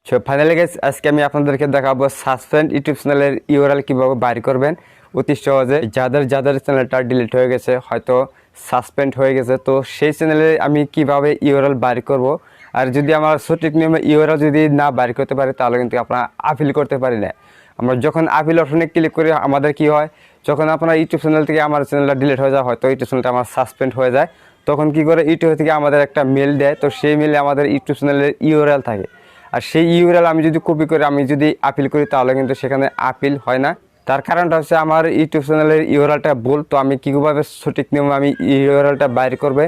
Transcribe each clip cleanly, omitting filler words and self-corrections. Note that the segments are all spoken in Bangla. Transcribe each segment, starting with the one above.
সো ফাইনালি গাইস আজকে আমি আপনাদেরকে দেখাবো সাসপেন্ড ইউটিউব চ্যানেলের ইউআরএল কিভাবে বাইর করবেন অতি সহজে। যাদের চ্যানেলটা ডিলিট হয়ে গেছে, হয়তো সাসপেন্ড হয়ে গেছে, তো সেই চ্যানেলে আমি কিভাবে ইউআরএল বাইর করব। আর যদি আমার সঠিক নিয়মে ইউআরএল যদি না বাইর করতে পারি তাহলে কিন্তু আপনারা আপিল করতে পারি না। আমরা যখন আপিল অপশনে ক্লিক করি আমাদের কি হয়, যখন আপনার ইউটিউব চ্যানেল থেকে আমার চ্যানেলটা ডিলিট হয়ে যায়, হয়তো ইউটিউব চ্যানেলটা আমার সাসপেন্ড হয়ে যায়, তখন কি করে ইউটিউব থেকে আমাদের একটা মেল দেয়, তো সেই মেলে আমাদের ইউটিউব চ্যানেলের ইউআরএল থাকে। আর সেই ইউআরএল আমি যদি কপি করে আমি যদি আপিল করি তাহলে কিন্তু সেখানে আপিল হয় না। তার কারণটা হচ্ছে আমার ইউটিউব চ্যানেলের ইউআরএলটা ভুল। তো আমি কীভাবে সঠিক নিয়মে আমি ইউআরএলটা বাইর করবে,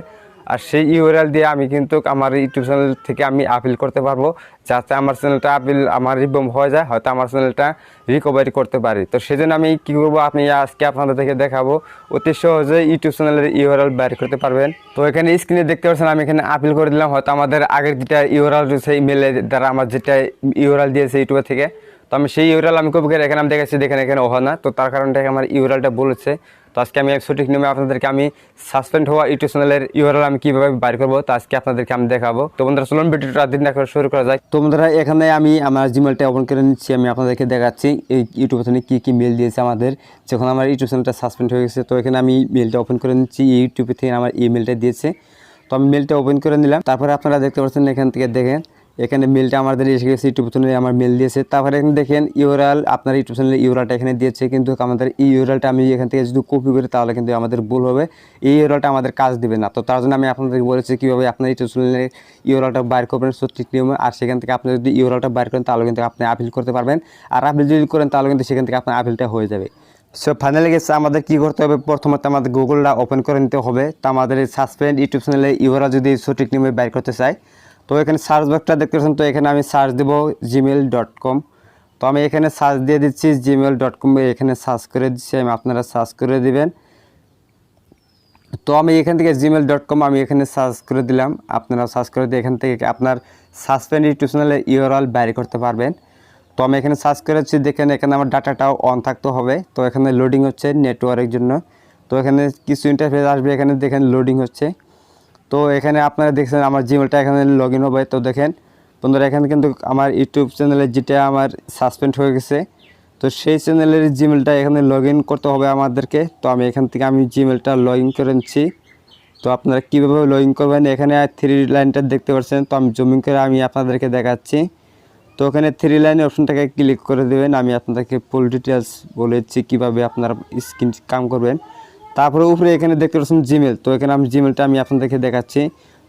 আর সেই ইউআরএল দিয়ে আমি কিন্তু আমার ইউটিউব চ্যানেল থেকে আমি আপিল করতে পারবো, যাতে আমার চ্যানেলটা আপিল আমার রিবম হয়ে যায়, হয়তো আমার চ্যানেলটা রিকভারি করতে পারি। তো সেই জন্য আমি কী করবো, আপনি আজকে আপনাদের থেকে দেখাবো অতি সহজে ইউটিউব চ্যানেলের ইউআরএল বাইর করতে পারবেন। তো এখানে স্ক্রিনে দেখতে পাচ্ছেন আমি এখানে আপিল করে দিলাম। হয়তো আমাদের আগের যেটা ইউআরএল রয়েছে ইমেলের দ্বারা আমার যেটা ইউআরএল দিয়েছে ইউটিউব থেকে, তো আমি সেই ইউআরএল আমি কপি করে এখানে আমি দেখাচ্ছি, দেখেন এখানে হয় না, তো তার কারণটা আমার ইউআরএলটা বলেছে। তো আজকে আমি সঠিক নিয়মে আপনাদেরকে আমি সাসপেন্ড হওয়া ইউটিউব চ্যানেলের ইউআরএল আমি কীভাবে বাইর করবো, তো আজকে আপনাদেরকে আমি দেখাবো। তো বন্ধুরা চলুন ভিডিওটা দিন না করে শুরু করা যায়। তো বন্ধুরা এখানে আমি আমার জিমেলটা ওপেন করে নিচ্ছি, আমি আপনাদেরকে দেখাচ্ছি এই ইউটিউব চ্যানেলে কী মেল দিয়েছে আমাদের, যখন আমার ইউটিউব চ্যানেলটা সাসপেন্ড হয়ে গেছে। তো এখানে আমি মেলটা ওপেন করে নিচ্ছি, ইউটিউব থেকে আমার ইমেলটা দিয়েছে। তো আমি মেলটা ওপেন করে নিলাম। তারপরে আপনারা দেখতে পাচ্ছেন এখান থেকে দেখেন এখানে মেলটা আমাদের এসে গেছে, ইউটিউব চ্যানেলে আমার মেল দিয়েছে। তারপরে এখানে দেখেন ইউআরএল, আপনার ইউটিউব চ্যানেলের ইউআরএলটা এখানে দিয়েছে, কিন্তু আমাদের এই ইউআরএলটা আমি এখান থেকে যদি কপি করি তাহলে কিন্তু আমাদের ভুল হবে, এই ইউআরএলটা আমাদের কাজ দেবে না। তো তার জন্য আমি আপনাদেরকে বলেছি কীভাবে আপনার ইউটিউব চ্যানেলের ইউআরএলটা বাইর করবেন সঠিক নিয়মে। আর সেখান থেকে আপনি যদি ইউআরএলটা বাইর করেন তাহলে কিন্তু আপনি আপিল করতে পারবেন, আর আপিল যদি করেন তাহলে কিন্তু সেখান থেকে আপনার আপিলটা হয়ে যাবে। সো ফাইনালি গেছে আমাদের কী করতে হবে, প্রথমত আমাদের গুগলটা ওপেন করে নিতে হবে। তো আমাদের এই সাসপেন্ড ইউটিউব চ্যানেলের ইউআরএল যদি সঠিক নিয়মে বাইর করতে চাই, তো এখানে সার্চ বক্সটা দেখতে পাচ্ছেন, তো এখানে আমি সার্চ দেব gmail.com। তো আমি এখানে সার্চ দিয়ে দিচ্ছি gmail.com, এখানে সার্চ করে দিচ্ছি আমি, আপনারা সার্চ করে দিবেন। তো আমি এখান থেকে gmail.com আমি এখানে সার্চ করে দিলাম, আপনারা সার্চ করে দিয়ে এখান থেকে আপনার সাসপেন্ড ইউটিউব চ্যানেলের ইউআরএল বাইর করতে পারবেন। তো আমি এখানে সার্চ করেছি, দেখেন এখানে আমার ডাটাটাও অন থাকতে হবে। তো এখানে লোডিং হচ্ছে নেটওয়ার্কের জন্য, তো এখানে কিছু ইন্টারফেস আসবে, এখানে দেখেন লোডিং হচ্ছে। তো এখানে আপনারা দেখছেন আমার জিমেলটা এখানে লগ ইন হবে। তো দেখেন বন্ধুরা এখানে কিন্তু আমার ইউটিউব চ্যানেলে যেটা আমার সাসপেন্ড হয়ে গেছে, তো সেই চ্যানেলের জিমেলটা এখানে লগ ইন করতে হবে আমাদেরকে। তো আমি এখান থেকে আমি জিমেলটা লগ ইন করে নিচ্ছি। তো আপনারা কীভাবে লগ ইন করবেন, এখানে 3 লাইনটা দেখতে পাচ্ছেন, তো আমি জুমিং করে আমি আপনাদেরকে দেখাচ্ছি। তো ওখানে 3 লাইনের অপশনটাকে ক্লিক করে দেবেন, আমি আপনাদেরকে ফুল ডিটেলস বলেছি কীভাবে আপনারা স্ক্রিন কাম করবেন। তারপরে উপরে এখানে দেখতে পাচ্ছেন জিমেল, তো এখানে আমি জিমেলটা আমি আপনাদেরকে দেখাচ্ছি।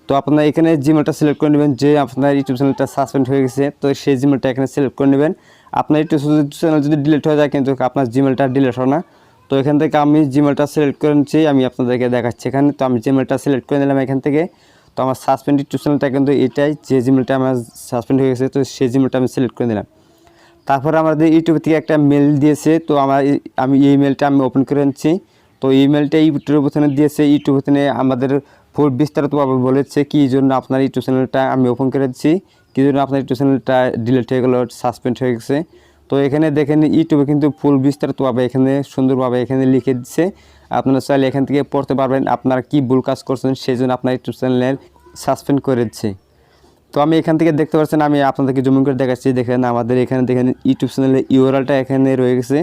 তো আপনারা এখানে জিমেলটা সিলেক্ট করে নেবেন, যে আপনার ইউটিউব চ্যানেলটা সাসপেন্ড হয়ে গেছে, তো সেই জিমেলটা এখানে সিলেক্ট করে নেবেন। আপনার ইউটিউব চ্যানেল যদি ডিলিট হয়ে যায় কিন্তু আপনার জিমেলটা ডিলিট হয় না। তো এখান থেকে আমি জিমেলটা সিলেক্ট করে নিচ্ছি, আমি আপনাদেরকে দেখাচ্ছি এখানে। তো আমি জিমেলটা সিলেক্ট করে নিলাম এখান থেকে। তো আমার সাসপেন্ড ইউটিউব চ্যানেলটা কিন্তু এটাই, যে জিমেলটা আমার সাসপেন্ড হয়ে গেছে, তো সেই জিমেলটা আমি সিলেক্ট করে নিলাম। তারপরে আমাদের ইউটিউব থেকে একটা মেল দিয়েছে, তো আমি এই মেলটা আমি ওপেন করে নিচ্ছি। তো ইমেলটা ইউটিউব চ্যানেল দিয়েছে, ইউটিউব চ্যানেলে আমাদের ফুল বিস্তারিতভাবে বলেছে কী জন্য আপনার ইউটিউব চ্যানেলটা আমি ওপেন করে দিচ্ছি, কী জন্য আপনার ইউটিউব চ্যানেলটা ডিলিট হয়ে গেল, সাসপেন্ড হয়ে গেছে। তো এখানে দেখেন ইউটিউবে কিন্তু ফুল বিস্তারিতভাবে এখানে সুন্দরভাবে এখানে লিখে দিচ্ছে, আপনারা চাইলে এখান থেকে পড়তে পারবেন আপনারা কী ভুল কাজ করছেন সেই জন্য আপনার ইউটিউব চ্যানেলের সাসপেন্ড করে দিচ্ছে। তো আমি এখান থেকে দেখতে পাচ্ছেন, আমি আপনাদেরকে জুম করে দেখাচ্ছি, দেখেন আমাদের এখানে দেখেন ইউটিউব চ্যানেলের ইউআরএলটা এখানে রয়ে গেছে।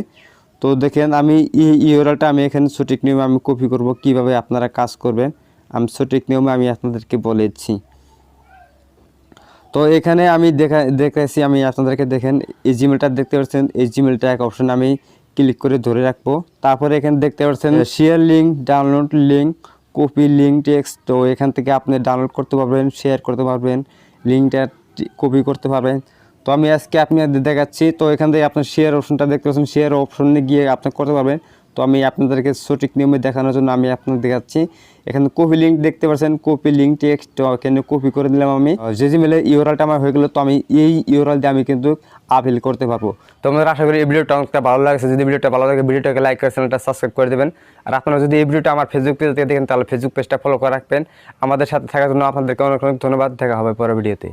তো দেখেন আমি এই ইউআরএলটা আমি এখানে সঠিক নিয়মে আমি কপি করব, কিভাবে আপনারা কাজ করবেন আমি সঠিক নিয়মে আমি আপনাদেরকে বলেছি। তো এখানে আমি দেখাচ্ছি আমি আপনাদেরকে, দেখেন এই জিমেলটা দেখতে পাচ্ছেন, এই জিমেলটা এক অপশন আমি ক্লিক করে ধরে রাখবো। তারপরে এখানে দেখতে পাচ্ছেন share link, download link, copy link text. তো এখান থেকে আপনি ডাউনলোড করতে পারবেন, শেয়ার করতে পারবেন, লিঙ্কটা কপি করতে পারবেন। তো আমি আজকে আপনাদের দেখাচ্ছি। তো এখান থেকে আপনার শেয়ার অপশনটা দেখতে পাচ্ছেন, শেয়ার অপশনে গিয়ে আপনি করতে পারবেন। তো আমি আপনাদেরকে সঠিক নিয়মে দেখানোর জন্য আমি আপনাদের দেখাচ্ছি। এখানে কপি লিঙ্ক দেখতে পাচ্ছেন, কপি লিঙ্ক টেক্সট, তো এখানে কপি করে দিলাম আমি। যে জিমেলের ইউআরএলটা আমার হয়ে গেল, তো আমি এই ইউআরএল দিয়ে আমি কিন্তু আপিল করতে পারবো। তো আমাদের আশা করি এই ভিডিওটা অনেকটা ভালো লাগছে। যদি ভিডিওটা ভালো লাগে ভিডিওটাকে লাইক করে চ্যানেলটা সাবস্ক্রাইব করে দেবেন। আর আপনারা যদি এই ভিডিওটা আমার ফেসবুক পেজ থেকে দেখেন তাহলে ফেসবুক পেজটা ফলো করে রাখবেন। আমাদের সাথে থাকার জন্য আপনাদেরকে অনেক অনেক ধন্যবাদ। দেখা হবে পরের ভিডিওতে।